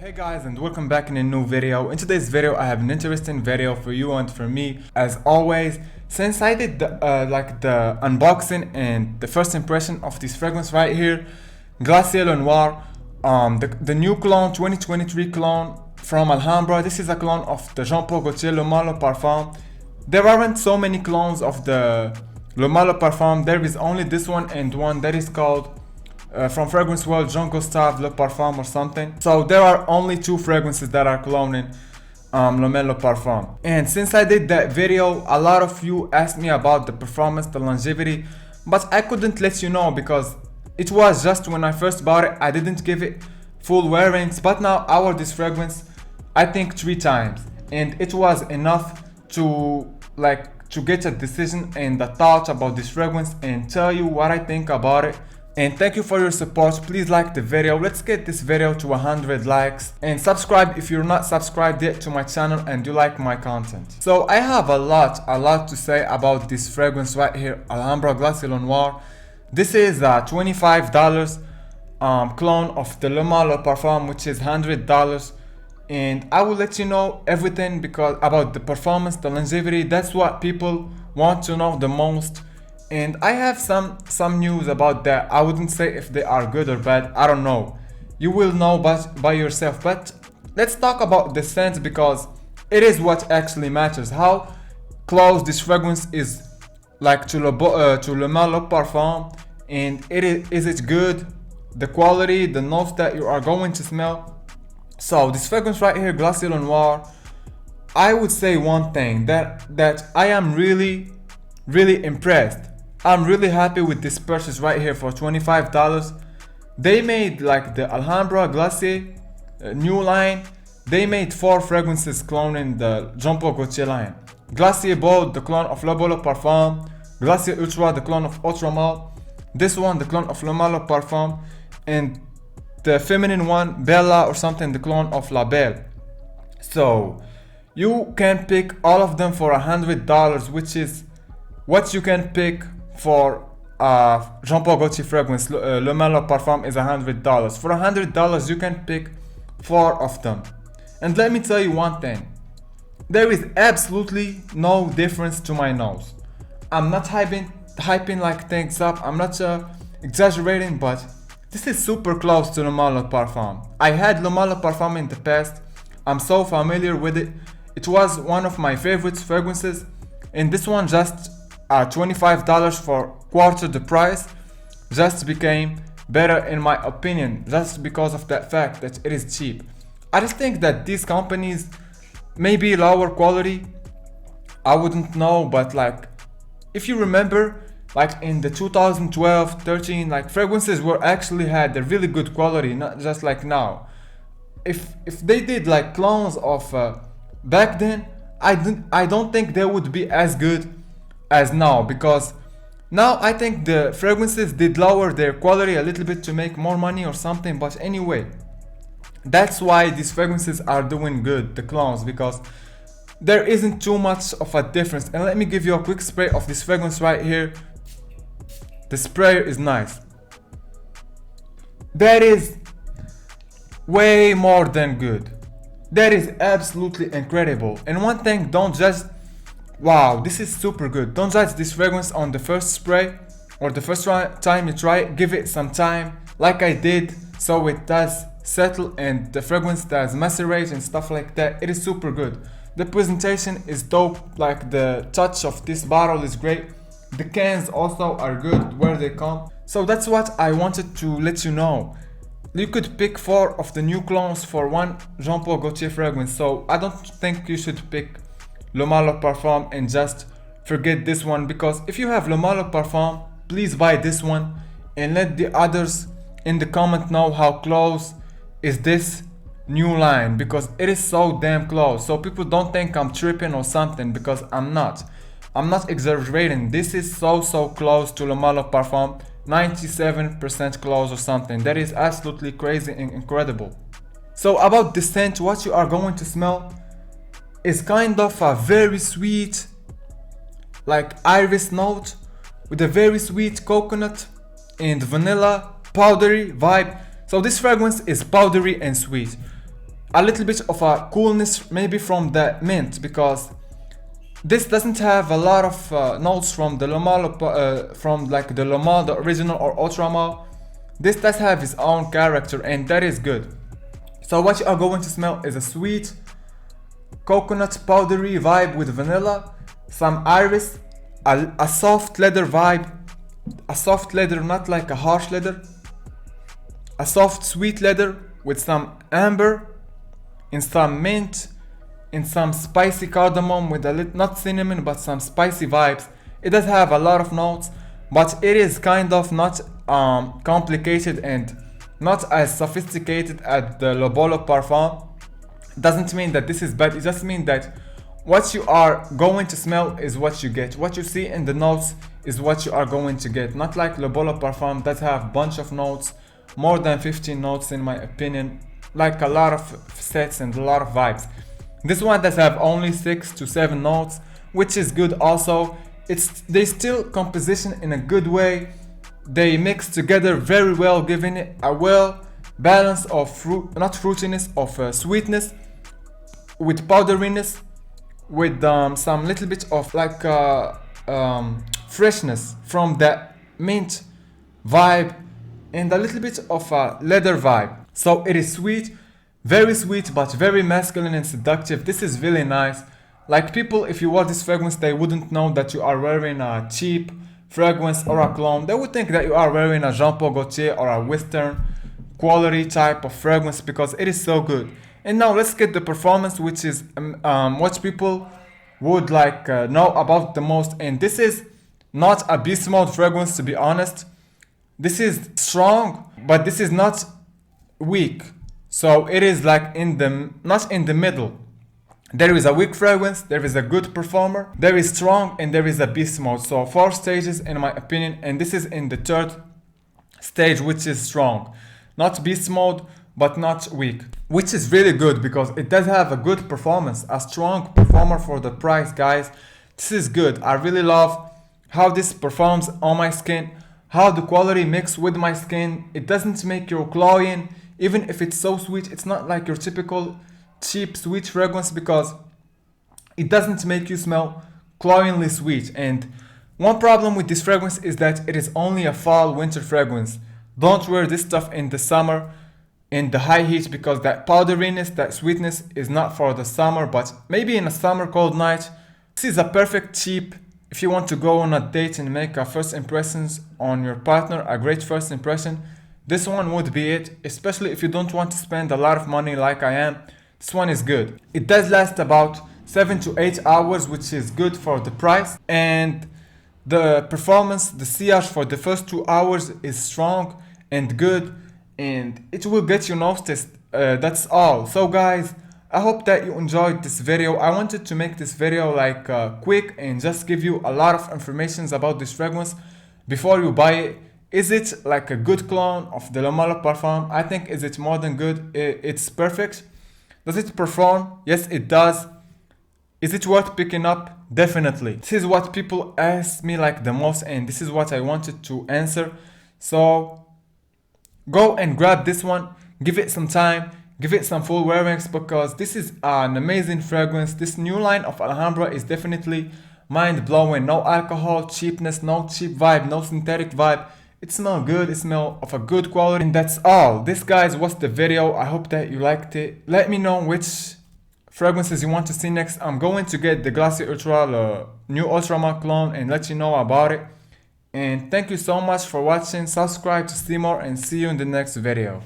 Hey guys, and welcome back in a new video. In today's video I have an interesting video for you and for me as always. Since I did the unboxing and the first impression of this fragrance right here, Glacier Noir, the new clone, 2023 clone from Alhambra. This is a clone of the Jean Paul Gaultier Le Male Parfum. There aren't so many clones of the Le Male Parfum. There is only this one and one that is called from Fragrance World, Jean Gustave Le Parfum or something. So there are only two fragrances that are cloning Le Male Parfum. And since I did that video, a lot of you asked me about the performance, the longevity, but I couldn't let you know because it was just when I first bought it, I didn't give it full wearings. But now I wore this fragrance, I think 3 times, and it was enough to get a decision and a thought about this fragrance and tell you what I think about it. And thank you for your support. Please like the video. Let's get this video to 100 likes, and subscribe if you're not subscribed yet to my channel and you like my content. So I have a lot to say about this fragrance right here, Alhambra Glacier Noir. This is a $25 clone of the Le Male Parfum, which is $100, and I will let you know everything because about the performance, the longevity. That's what people want to know the most. And I have some news about that. I wouldn't say if they are good or bad, I don't know. You will know by yourself. But let's talk about the scent because it is what actually matters. How close this fragrance is like to Le Male Parfum, and is it good? The quality, the notes that you are going to smell. So this fragrance right here, Glacier Noir, I would say one thing that I am really impressed. I'm really happy with this purchase right here for $25. They made like the Alhambra Glacier new line. They made 4 fragrances cloning the Jean Paul Gaultier line. Glacier Bold, the clone of Le Male Parfum. Glacier Ultra, the clone of Outremal. This one, the clone of Le Male Parfum. And the feminine one, Bella or something, the clone of La Belle. So you can pick all of them for $100, which is what you can pick for Jean Paul Gaultier fragrance. Le Male Parfum is $100. For $100 you can pick 4 of them. And let me tell you one thing, there is absolutely no difference to my nose. I'm not hyping like things up, I'm not exaggerating, but this is super close to Le Male Parfum. I had Le Male Parfum in the past, I'm so familiar with it. It was one of my favorite fragrances, and this one just $25 for quarter the price just became better in my opinion, just because of that fact that it is cheap. I just think that these companies may be lower quality, I wouldn't know, but like if you remember, like in the 2012-13, like fragrances were actually had a really good quality, not just like now. If they did like clones of back then, I don't think they would be as good as now, because now I think the fragrances did lower their quality a little bit to make more money or something. But anyway, that's why these fragrances are doing good, the clones, because there isn't too much of a difference. And let me give you a quick spray of this fragrance right here. The sprayer is nice. That is way more than good. That is absolutely incredible. And one thing, don't just wow, this is super good. Don't judge this fragrance on the first spray or the first time you try it. Give it some time, like I did, so it does settle and the fragrance does macerate and stuff like that. It is super good. The presentation is dope, like the touch of this bottle is great. The cans also are good where they come. So that's what I wanted to let you know. You could pick 4 of the new clones for one Jean Paul Gaultier fragrance, so I don't think you should pick Le Male Parfum and just forget this one, because if you have Le Male Parfum, please buy this one and let the others in the comment know how close is this new line, because it is so damn close. So people don't think I'm tripping or something, because I'm not exaggerating. This is so close to Le Male Parfum, 97% close or something. That is absolutely crazy and incredible. So about the scent, what you are going to smell is kind of a very sweet, like iris note with a very sweet coconut and vanilla powdery vibe. So this fragrance is powdery and sweet. a little bit of a coolness maybe from the mint, because this doesn't have a lot of notes from the from like the Lomal, the original or Ultramal. This does have its own character, and that is good. So what you are going to smell is a sweet coconut powdery vibe with vanilla, some iris, a soft leather vibe, a soft leather, not like a harsh leather, a soft sweet leather with some amber, and some mint, and some spicy cardamom with a little, not cinnamon, but some spicy vibes. It does have a lot of notes, but it is kind of not complicated and not as sophisticated as the Le Bolo Parfum. Doesn't mean that this is bad, it just means that what you are going to smell is what you get. What you see in the notes is what you are going to get. Not like Le Bolo Parfum that have bunch of notes, more than 15 notes in my opinion, like a lot of sets and a lot of vibes. This one does have only 6 to 7 notes, which is good also. They still composition in a good way. They mix together very well, giving it a well balance of fruit, not fruitiness, of sweetness with powderiness, with some little bit of like freshness from the mint vibe, and a little bit of a leather vibe. So it is sweet, very sweet, but very masculine and seductive. This is really nice. Like, people, if you wear this fragrance, they wouldn't know that you are wearing a cheap fragrance or a cologne. They would think that you are wearing a Jean Paul Gaultier or a Western quality type of fragrance, because it is so good. And now let's get the performance, which is what people would like know about the most. And this is not a beast mode fragrance, to be honest. This is strong, but this is not weak. So it is like not in the middle. There is a weak fragrance, there is a good performer, there is strong, and there is a beast mode. So 4 stages in my opinion, and this is in the 3rd stage, which is strong. Not beast mode, but not weak, which is really good because it does have a good performance, a strong performer for the price, guys. This is good. I really love how this performs on my skin, how the quality mix with my skin. It doesn't make you cloying, even if it's so sweet. It's not like your typical cheap sweet fragrance, because it doesn't make you smell cloyingly sweet. And one problem with this fragrance is that it is only a fall winter fragrance. Don't wear this stuff in the summer, in the high heat, because that powderiness, that sweetness is not for the summer, but maybe in a summer cold night. This is a perfect cheap if you want to go on a date and make a first impressions on your partner, a great first impression. This one would be it, especially if you don't want to spend a lot of money like I am. This one is good. It does last about 7 to 8 hours, which is good for the price, and the performance, the sillage for the first 2 hours is strong and good, and it will get you noticed. That's all. So guys, I hope that you enjoyed this video. I wanted to make this video like quick and just give you a lot of information about this fragrance before you buy it. Is it like a good clone of the Le Male Parfum? I think is it more than good. It's perfect. Does it perform? Yes, it does. Is it worth picking up? Definitely. This is what people ask me like the most, and this is what I wanted to answer. So go and grab this one, give it some time, give it some full wearings, because this is an amazing fragrance. This new line of Alhambra is definitely mind-blowing. No alcohol, cheapness, no cheap vibe, no synthetic vibe. It smells good, it smells of a good quality, and that's all. This, guys, was the video. I hope that you liked it. Let me know which fragrances you want to see next. I'm going to get the Glacier Ultra new Ultramark clone and let you know about it. And thank you so much for watching. Subscribe to see more, and see you in the next video.